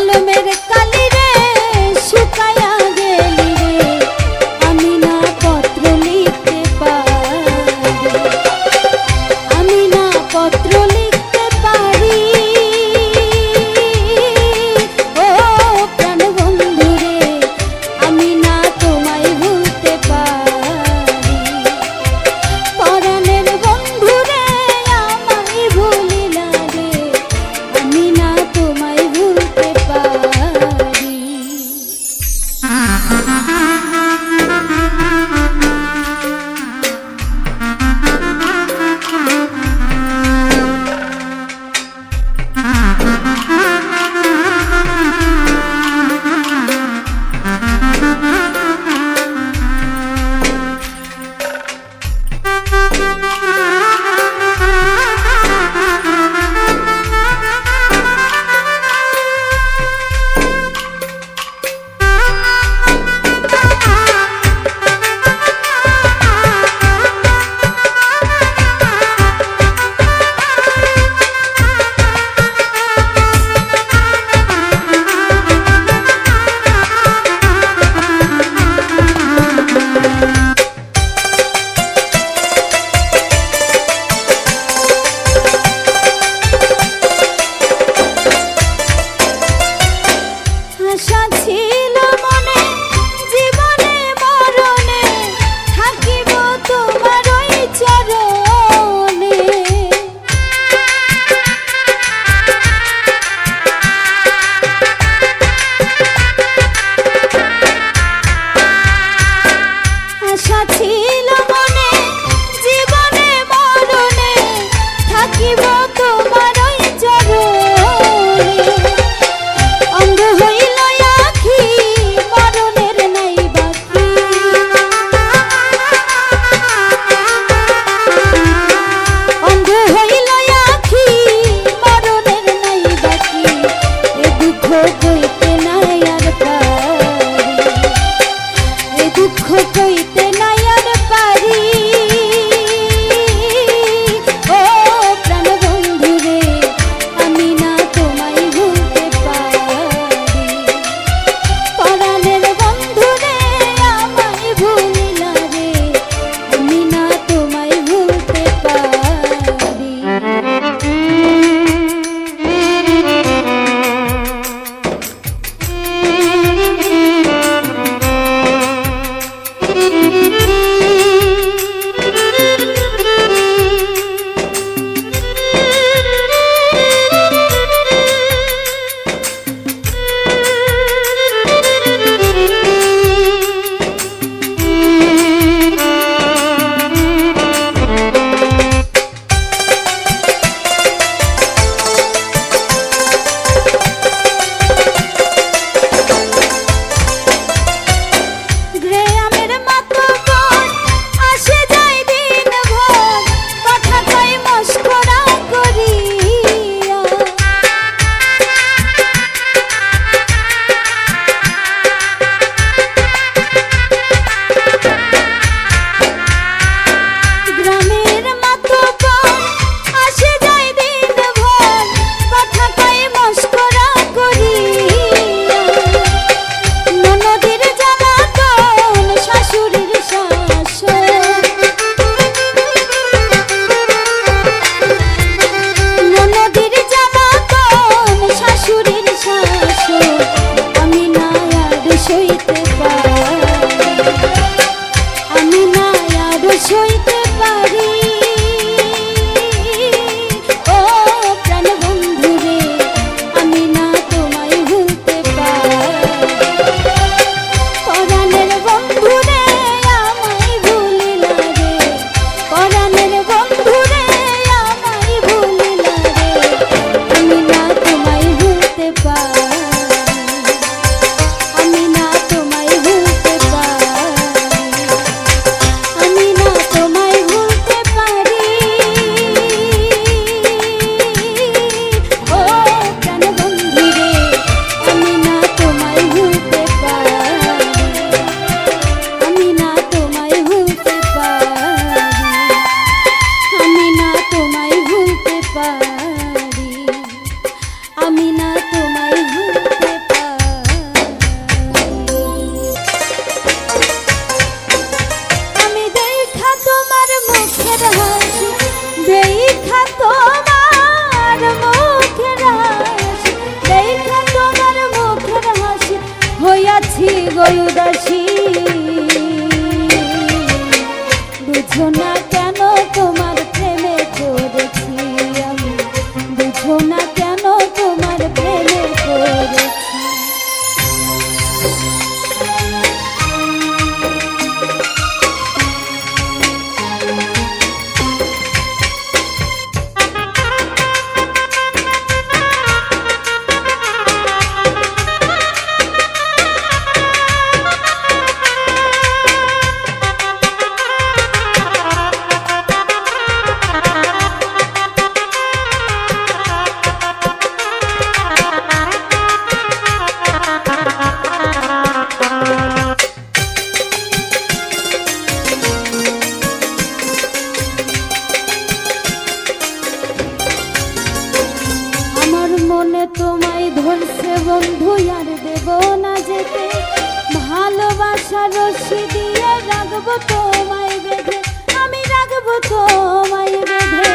কলমের কালি রে শুকায়া গেলি রে, আমি না পত্র লিখতে পারি, আমি না পত্র লিখতে পারি। ও প্রাণ বন্ধু রে, আমি না তোমায় ভুলতে পারি। পরাণের বন্ধু রে, আমায় ভুলিলা রে, আমি না তোমায় ভুলতে পারি। আশা ছিল মনে, জীবনে মরণে থাকিব তোমার ওই চরণে। আশা ছিল মনে, জীবনে মরণে থাকিব তোমার ওই চরণে। অন্ধ হইল আখি, মরণের নাই বাকি, অন্ধ হইল আখি, মরণের নাই বাকি। এ দুঃখ কইতে নাই আর পারি, এ দুঃখ কইতে নাই আর পারি। ও প্রাণ বন্ধু রে, আমি না তোমায় ভুলতে পারি। পরাণের বন্ধু রে, আমায় ভুলিলা রে, আমি না তোমায় ভুলতে পারি। গো উদাসী, বুঝো না কেন তোমার প্রেমে পড়েছি আমি, বুঝো না কেন তোমার প্রেমে পড়েছি। মনে তোমায় ধরছে বন্ধু আর দেব না যেতে, ভালোবাসার রশি দিয়ে রাখবো তোমায় বেঁধে, আমি রাখবো তোমায় বেঁধে।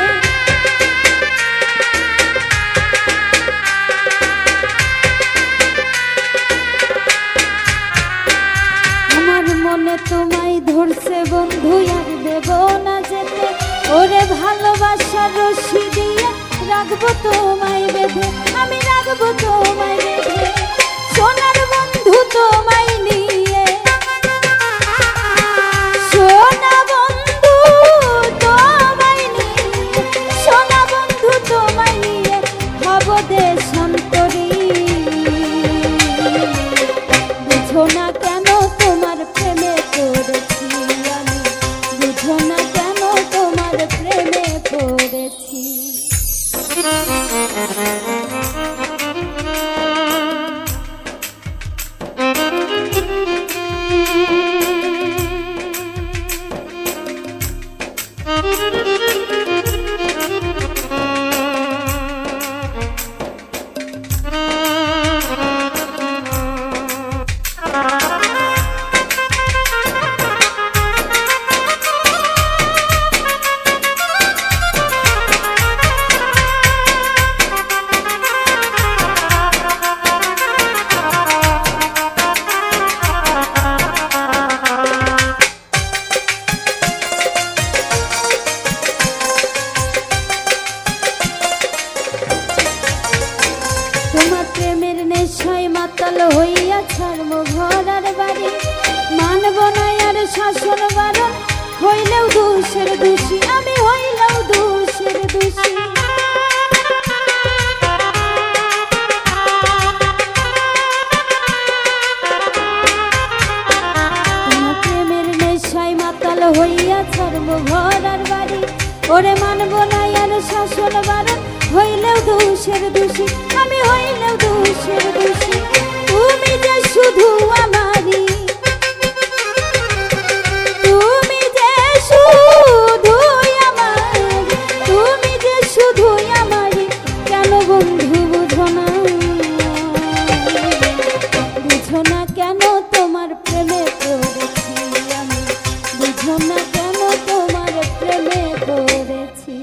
আমার মনে তোমায় ধরছে বন্ধু আর দেব না যেতে, ওরে ভালোবাসার রশি দিয়ে রাখবো তোমায় বেঁধে, আমি রাখবো তোমায় বেঁধে। সোনার বন্ধু তোমায় নিয়ে, সোনা বন্ধু তোমায় নিয়ে, সোনা বন্ধু তোমায় নিয়ে হব দেশান্তরী। বুঝো না কেন তোমার প্রেমে পড়েছি আমি, বুঝো না কেন তোমার প্রেমে পড়েছি। তোমার প্রেমের নেশায় মাতাল হইয়া ছাড়বো ঘর আর বাড়ি, মানব না আর শাসন বারণ, হইলেও দোষের দোষী আমি, হইলেও দোষের দোষী। তোমার প্রেমের নেশায় মাতাল হইয়া ছাড়বো ঘর আর বাড়ি, ওরে মানব না আর শাসন বারণ, হইলেও দোষের দোষী আমি, হইলেও দোষের দোষী। তুমি যে শুধু আমারই, তুমি যে শুধু আমারই, তুমি যে শুধু আমারই, কেন বন্ধু বুঝো না, বুঝো না কেন তোমার প্রেমে পড়েছি আমি, বুঝো না কেন তোমার প্রেমে পড়েছি।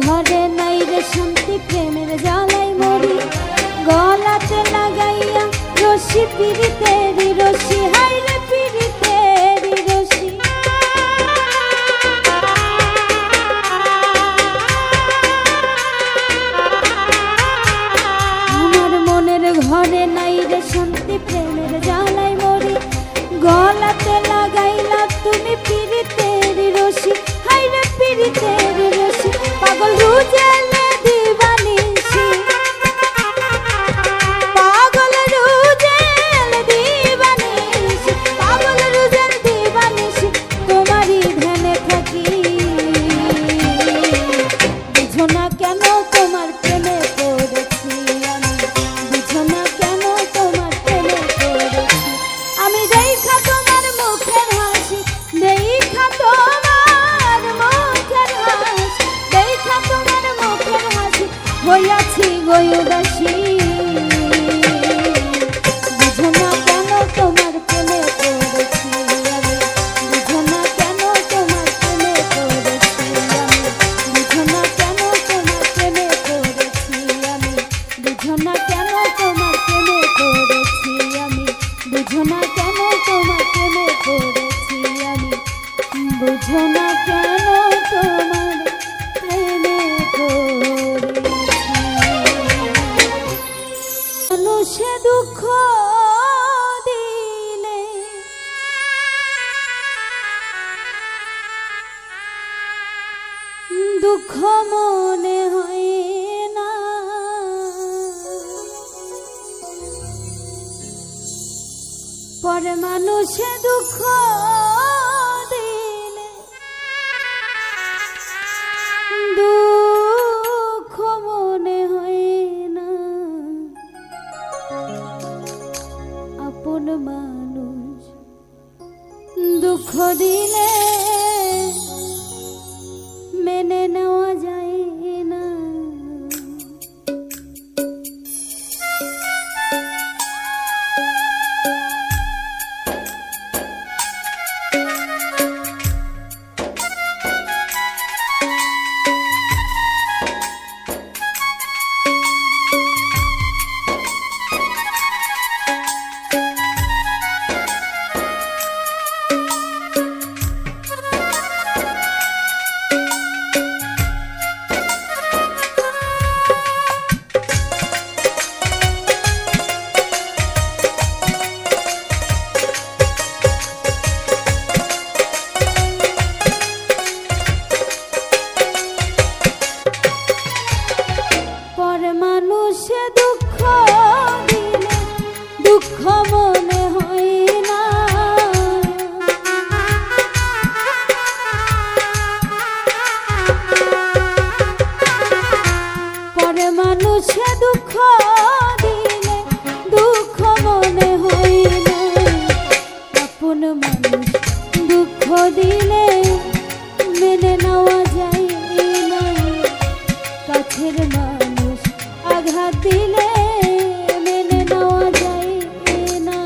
ঘরে নাই রে শান্তি, প্রেমের জ্বালাই মরি, গলাতে লাগাইয়া রশি পিরিতেরি রশি, হাই রে পিরিতেরি রশি। আমার মনের ঘরে নাই রে শান্তি, প্রেমের জ্বালাই মরি, গলাতে লাগাইলা তুমি পিরিতেরি রশি, হাই রে পিরিতেরি রশি। পাগল রুজেলে দিবানিসি, তোমার প্রেমে পড়েছি আমি, বুঝো না কেন তোমার প্রেমে পড়েছি আমি। দেখা তোমার মুখের হাসি, দেখা তোমার মুখের হাসি, দেখা তোমার মুখের হাসি, হইয়াছি গো উদাসী। বুঝো না কেন তোমার প্রেমে পড়েছি আমি, বুঝো না কেন তোমার প্রেমে পড়েছি আমি, বুঝো না কেন তোমার প্রেমে পড়েছি আমি, বুঝো না কেন তোমার প্রেমে পড়েছি আমি, বুঝো না কেন তোমার প্রেমে পড়েছি আমি, বুঝো না কেন তোমার প্রেমে পড়েছি। মানুষে দুঃখ দিলে দুঃখ মনে হয় না, পরে মানুষে দুঃখ দিলে দুঃখ মনে হয় না, আপন মানুষ দুঃখ দিলে মেনে নেওয়া যায় না। মানুষে দুঃখ দিলে দুঃখ মনে হয় না, পরে মানুষে দুঃখ দিলে দুঃখ মনে হয় না, আপন মানুষ দুঃখ দিলে মেনে নেওয়া যায় না, কাছের মানুষ আঘাত দিলে মেনে নেওয়া যায় না।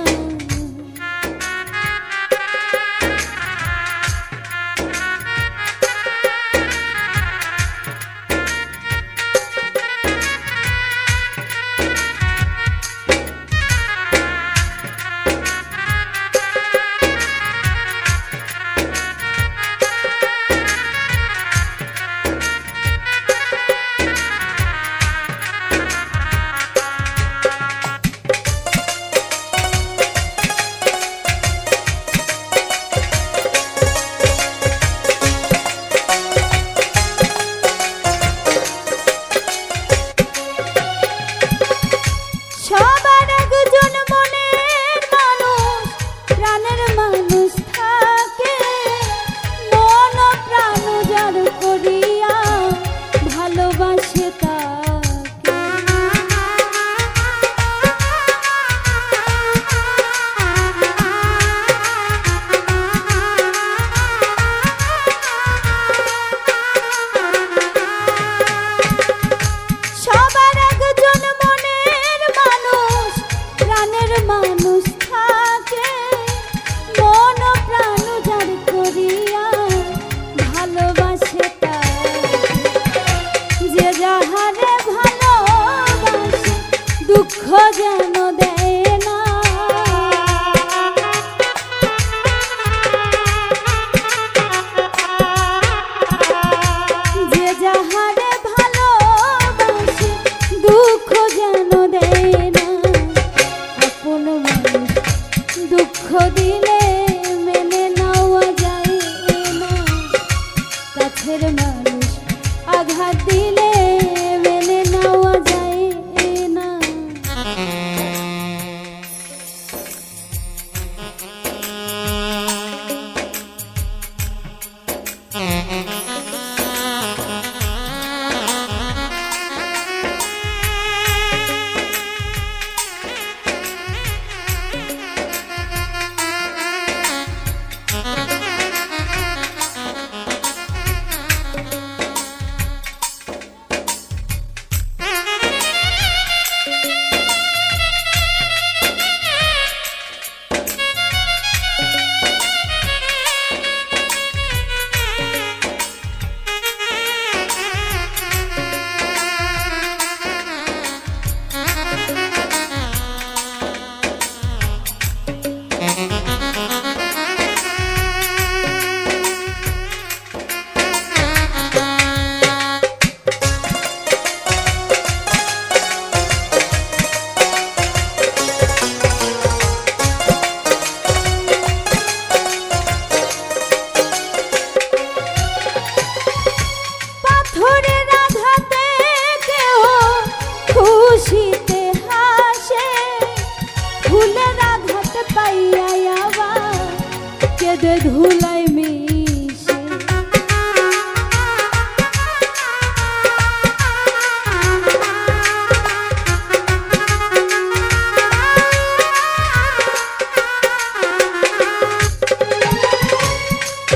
কেঁদে ধুলাই মিশে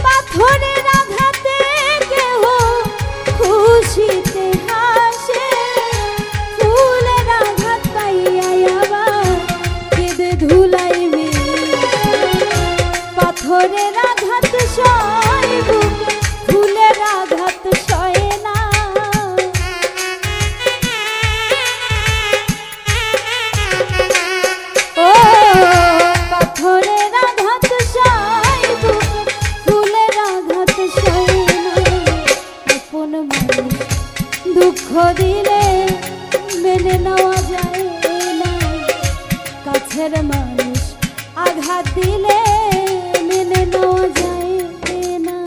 পাথরের আঘাতে কেহ খুশিতে হাসে, ফুলের আঘাত পাইয়া আবার কেঁদে ধুলাই পাথরের আঘাত সয় বুকে, ফুলের আঘাত সয় না। ও পাথরের আঘাত সয় বুকে, ফুলের আঘাত সয় না। আপন মানুষ দুঃখ দিলে মেনে নেওয়া যায় না, কাছের মানুষ আঘাত দিলে মেনে নেওয়া যায় না।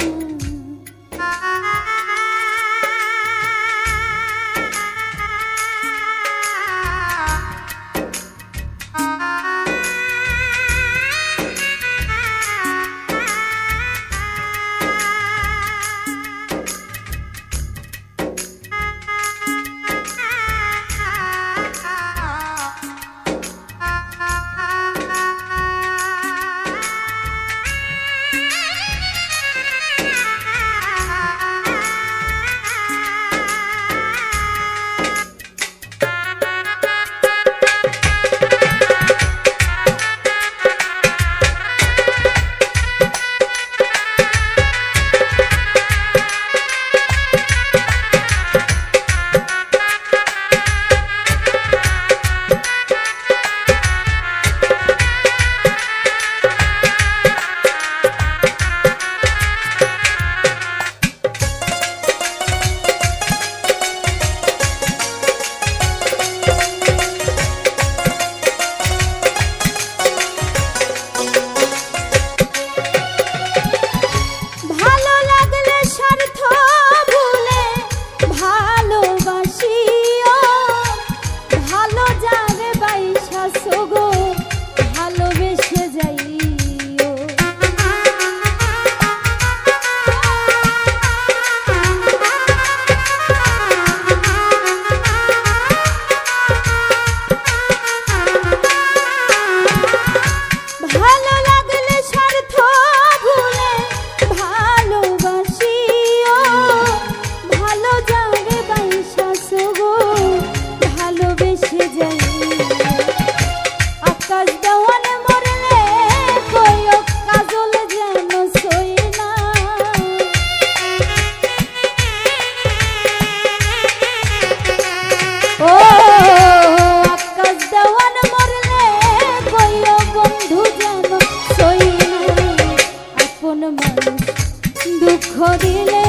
দুঃখ দিলে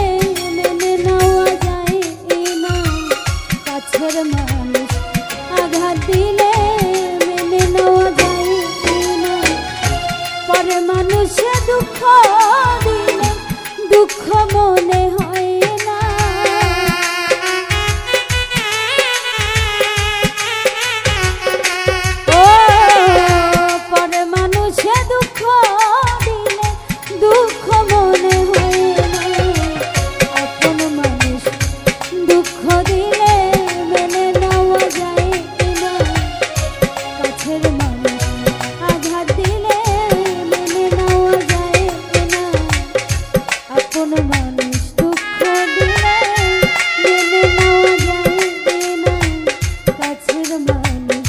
মেনে নেওয়া যায় না, কাছের মানুষ আঘাত দিলে মেনে নেওয়া যায় না। পরে মানুষে দুঃখ দিলে দুঃখ মনে হয় না। ও পরে মানুষে দুঃখ দিলে দুঃখ মনে হয় না। আপন মানুষ দুঃখ দিলে মেনে নেওয়া যায় না, কাছের মানুষ আঘাত দিলে মেনে নেওয়া যায় না। আপন মানুষ দুঃখ দিলে মেনে নেওয়া যায় না, কাছের মানুষ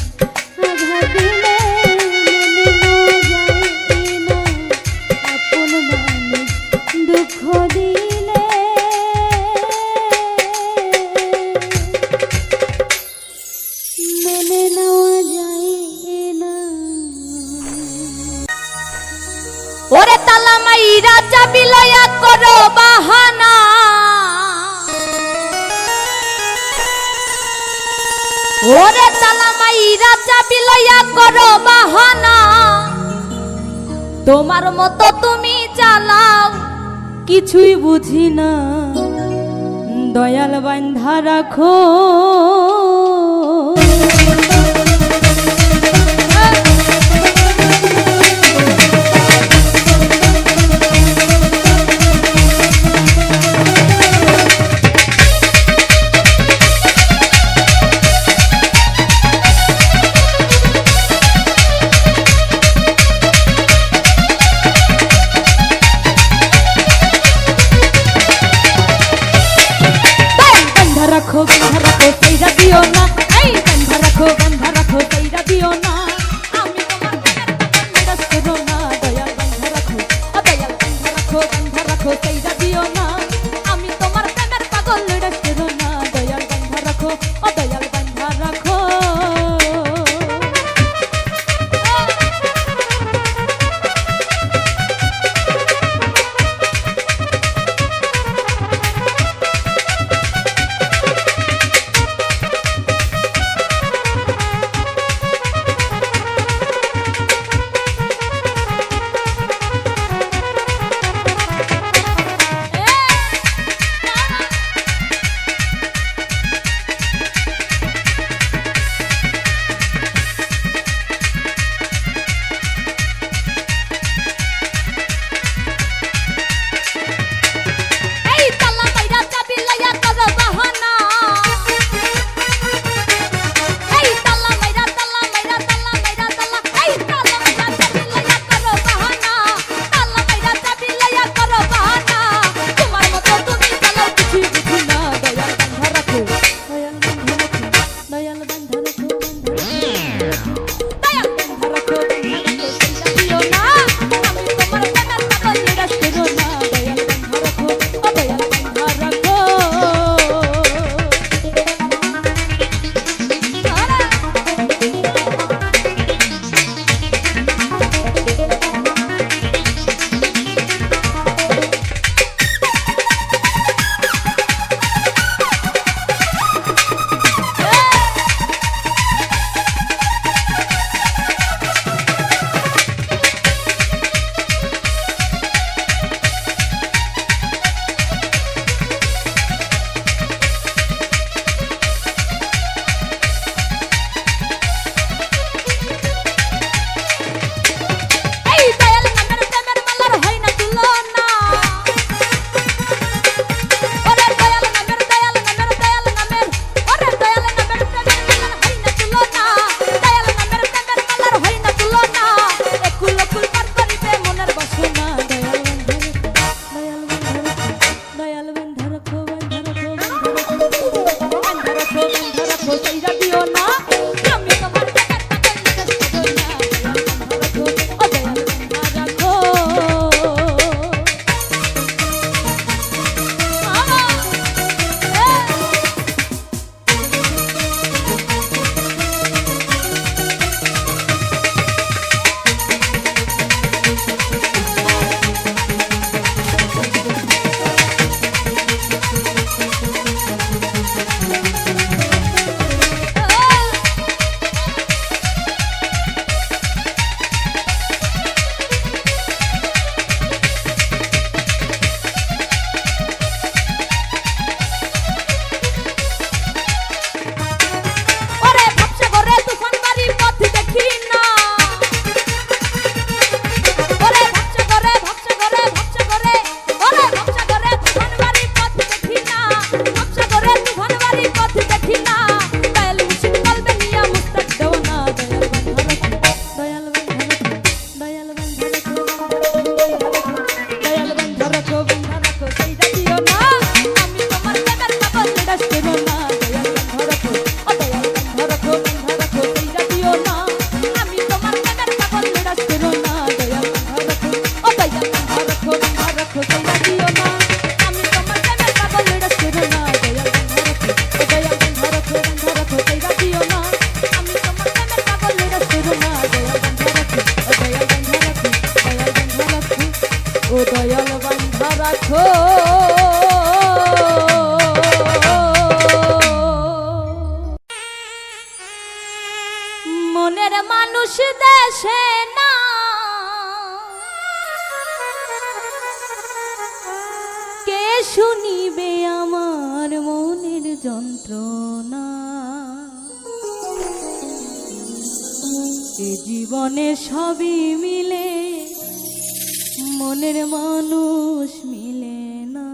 আঘাত দিলে মেনে নেওয়া যায় না। আপন মানুষ দুঃখ দিলে মেনে নেওয়া যায় না। ওরে তালা মাইরা চাবি লয়া করো বাহানা, ওরে তালা মাইরা চাবি লয়া করো বাহানা। তোমার মতো তুমি চালাও কিছুই বুঝি না, দয়াল বান্ধা রাখো। দিও না আমি তোমার প্রেমের পাগল নিরাশ করো না দয়াল বন্ধা রাখো ও দয়াল বন্ধা রাখো মনের মানুষ দেশে না কে শুনিবে আমার মনের যন্ত্রণা এ জীবনে সবই মিলে মনের মানুষ মিলে না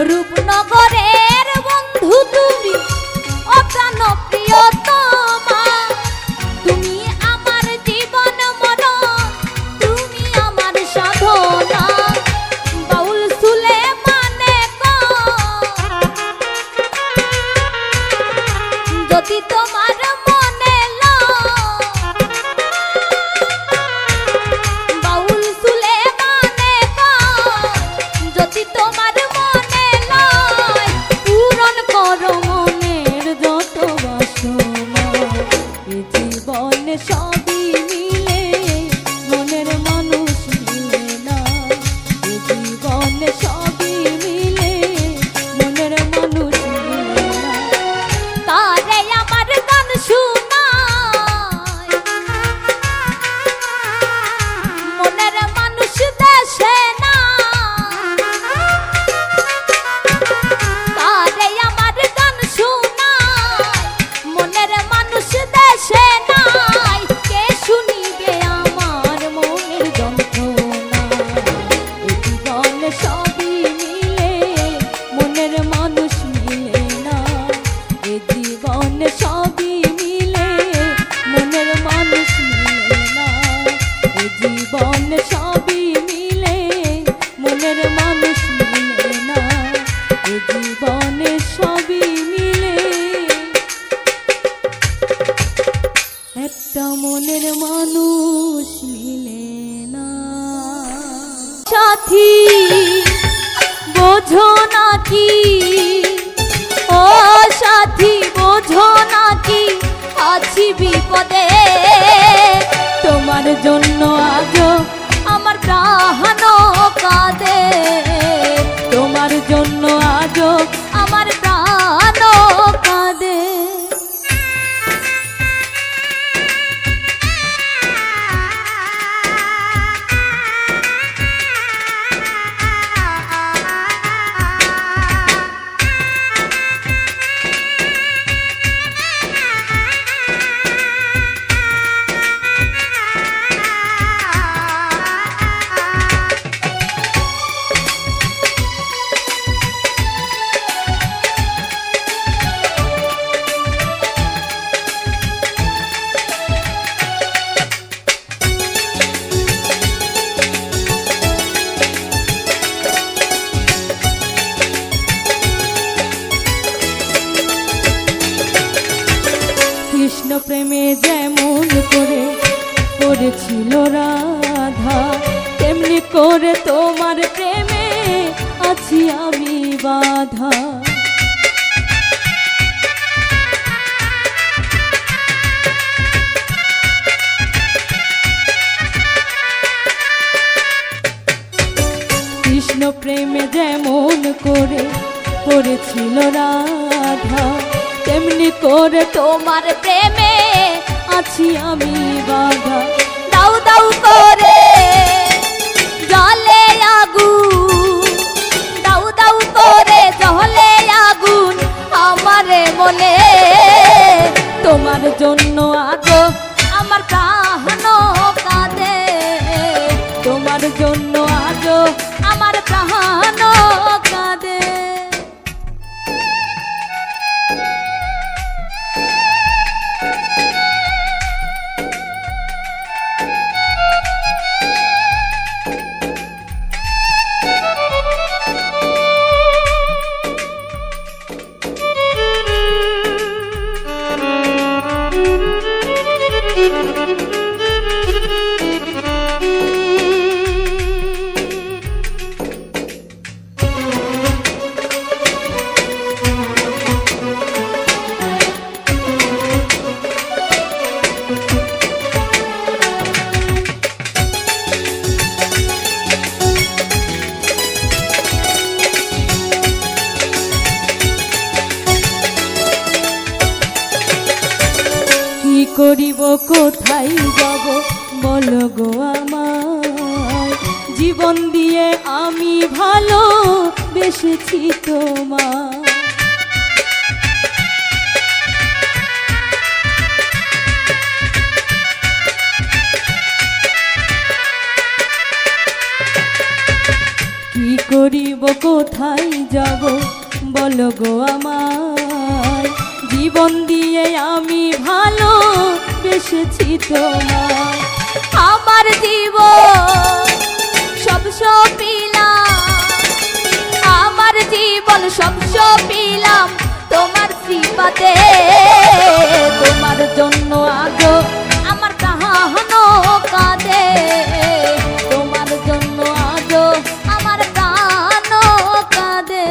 রূপনগরের বন্ধু তুমি অপ্রাণ প্রিয়তমা, তুমি আমার জীবন মরণ, তুমি আমার সাধনা। বাউল সুলেমানে যদি তোমার মনে বাউল সুলেমানে যদি তোমার মনে লয়, পূরণ করো মনের যত বাসনা। এ জীবনে সবই মিলে মনের মানুষ মিলে না, এ জীবনে সবই মিলে মনের মানুষ মিলে না। তারে আমার গান শুনায় মনের মানুষ দেশে না, তারে আমার গান শুনায় মনের মানুষ দেশে নাই। কে শুনিবে আমার মনের যন্ত্রণা, এ জীবনে সবই মিলে মনের মানুষ মিলে না, এ জীবনে সবই মিলে মনের মানুষ মিলে না, এ জীবনে সবই মিলে মনের মানুষ মিলে না, এ জীবনে সবই মিলে একটা মনের মানুষ মিলে না। সাথী বোঝো নাকি, ও সাথী বোঝো নাকি আছি বিপদে, তোমার জন্য আজও আমার প্রাণ কাঁদে, তোমার জন্য আজও আমার প্রাণ কাঁদে। কৃষ্ণ প্রেমে যেমন করে করেছিল রাধা, তেমনি করে তোমার প্রেমে আছি আমি বাধা। কৃষ্ণ প্রেমে যেমন করে করেছিল রাধা, তেমনি করে তোমার প্রেমে আছি আমি বাধা। দাউ দাউ করে জলে আগুন, দাউ দাউ করে জলে আগুন আমারে বলে, তোমার জন্য আজও আমার প্রাণ কাঁদে, তোমার জন্য আজও আমার প্রাণ কাঁদে। করিব কোথায় যাব বলো গো আমায়, জীবন দিয়ে আমি ভালো বেসেছি তোমায়। কি করিব কোথায় যাব বলো গো আমায়, জীবন দিয়ে আমি ভালো বেসেছি তোমায়। আমার জীবন সব সপিলাম, আমার জীবন সব সপিলাম তোমার কৃপাতে। তোমার জন্য আজো আমার প্রাণও কাঁদে, তোমার জন্য আজো আমার প্রাণও কাঁদে।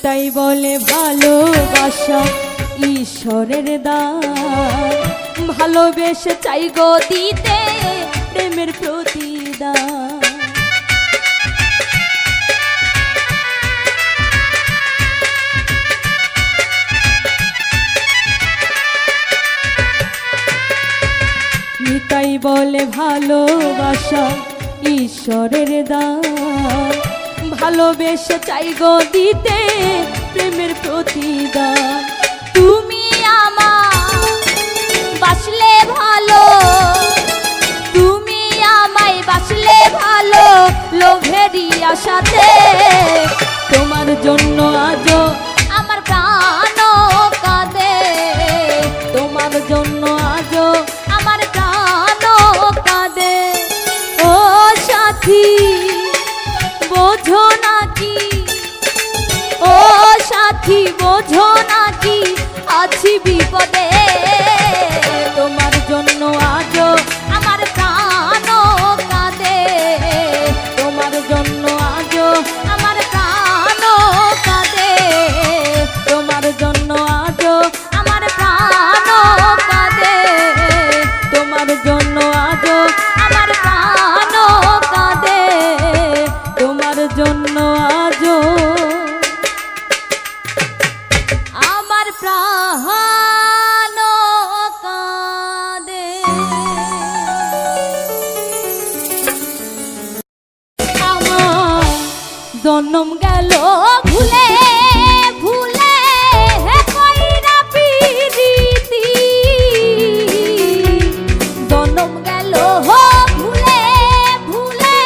তাই বলে ভালোবাসা ঈশ্বরের দান, ভালোবেসে চাই গো দিতে প্রেমের প্রতিদান। নিতাই বলে ভালোবাসা ঈশ্বরের দান, ভালোবেসে চাই গো দিতে প্রেমের প্রতিদান। তুমি আমার বাসলে ভালো, তুমি আমায় বাসলে ভালো লোভেরই আশাতে। তোমার জন্য আজও আমার প্রাণও কাঁদে, তোমার জন্য আজও আমার প্রাণও কাঁদে। ও সাথী বোঝো নাকি, ও সাথী বোঝো নাকি আছি বিপদে। তোমার জন্য আজও আমার প্রাণও কাঁদে, তোমার জন্য আজও আমার প্রাণও কাঁদে, তোমার জন্য আজও আমার প্রাণও কাঁদে, তোমার জন্য আজও আমার প্রাণও কাঁদে, তোমার জন্য আজও আমার প্রাণ কাঁদে। আমার জন্ম গেল ভুলে ভুলে কইরা পিরিতি, জন্ম গেল ভুলে ভুলে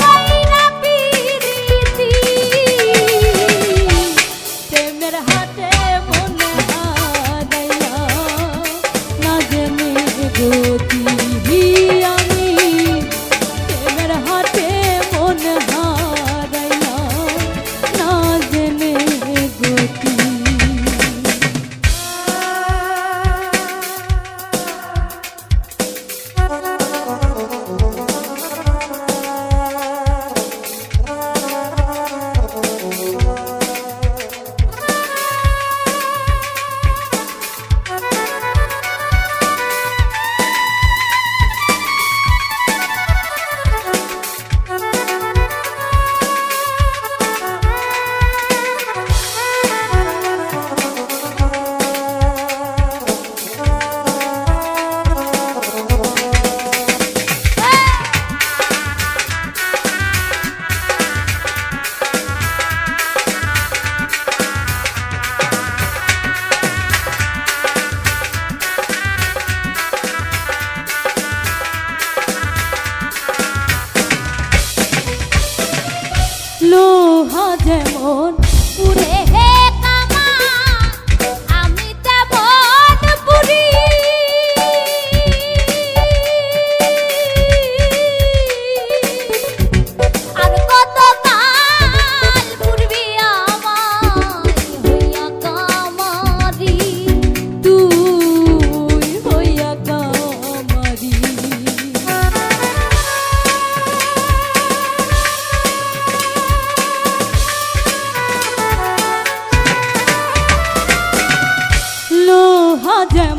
কইরা পিরিতি। প্রেমের হাটে মনে হারাইলাম না জেনে গতি আমি, প্রেমের হাটে মনে হারাইলাম না যেমন